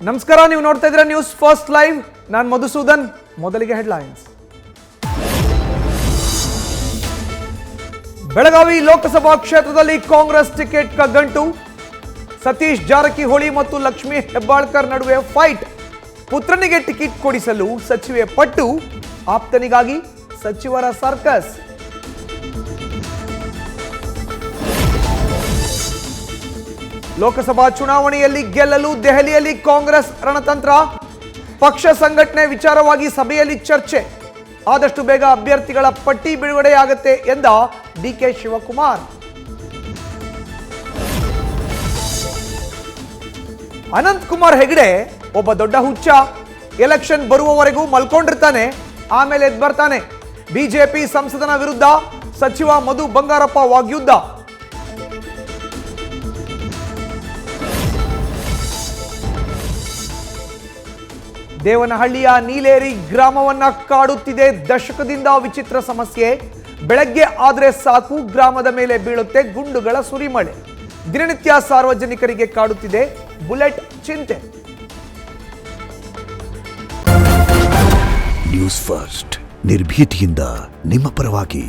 ನಮಸ್ಕಾರ, ನೀವು ನೋಡ್ತಾ ಇದ್ದೀರಾ ನ್ಯೂಸ್ ಫಸ್ಟ್ ಲೈವ್. ನಾನು ಮಧುಸೂದನ್. ಮೊದಲಿಗೆ ಹೆಡ್ಲೈನ್ಸ್. ಬೆಳಗಾವಿ ಲೋಕಸಭಾ ಕ್ಷೇತ್ರದಲ್ಲಿ ಕಾಂಗ್ರೆಸ್ ಟಿಕೆಟ್ ಕಗ್ಗಂಟು. ಸತೀಶ್ ಜಾರಕಿಹೊಳಿ ಮತ್ತು ಲಕ್ಷ್ಮೀ ಹೆಬ್ಬಾಳ್ಕರ್ ನಡುವೆ ಫೈಟ್. ಪುತ್ರನಿಗೆ ಟಿಕೆಟ್ ಕೊಡಿಸಲು ಸಚಿವೆ ಪಟ್ಟು, ಆಪ್ತನಿಗಾಗಿ ಸಚಿವರ ಸರ್ಕಸ್. ಲೋಕಸಭಾ ಚುನಾವಣೆಯಲ್ಲಿ ಗೆಲ್ಲಲು ದೆಹಲಿಯಲ್ಲಿ ಕಾಂಗ್ರೆಸ್ ರಣತಂತ್ರ. ಪಕ್ಷ ಸಂಘಟನೆ ವಿಚಾರವಾಗಿ ಸಭೆಯಲ್ಲಿ ಚರ್ಚೆ. ಆದಷ್ಟು ಬೇಗ ಅಭ್ಯರ್ಥಿಗಳ ಪಟ್ಟಿ ಬಿಡುಗಡೆಯಾಗುತ್ತೆ ಎಂದ ಡಿಕೆ ಶಿವಕುಮಾರ್. ಅನಂತ್ ಕುಮಾರ್ ಹೆಗಡೆ ಒಬ್ಬ ದೊಡ್ಡ ಹುಚ್ಚ. ಎಲೆಕ್ಷನ್ ಬರುವವರೆಗೂ ಮಲ್ಕೊಂಡಿರ್ತಾನೆ, ಆಮೇಲೆ ಎದ್ದು ಬರ್ತಾನೆ. ಬಿಜೆಪಿ ಸಂಸದನ ವಿರುದ್ಧ ಸಚಿವ ಮಧು ಬಂಗಾರಪ್ಪ ವಾಗ್ಯುದ್ಧ. ದೇವನಹಳ್ಳಿಯ ನೀಲೇರಿ ಗ್ರಾಮವನ್ನ ಕಾಡುತ್ತಿದೆ ದಶಕದಿಂದ ವಿಚಿತ್ರ ಸಮಸ್ಯೆ. ಬೆಳಗ್ಗೆ ಆದ್ರೆ ಸಾಕು, ಗ್ರಾಮದ ಮೇಲೆ ಬೀಳುತ್ತೆ ಗುಂಡುಗಳ ಸುರಿಮಳೆ. ದಿನನಿತ್ಯ ಸಾರ್ವಜನಿಕರಿಗೆ ಕಾಡುತ್ತಿದೆ ಬುಲೆಟ್ ಚಿಂತೆ. ನ್ಯೂಸ್ ಫಸ್ಟ್, ನಿರ್ಭೀತಿಯಿಂದ ನಿಮ್ಮ ಪರವಾಗಿ.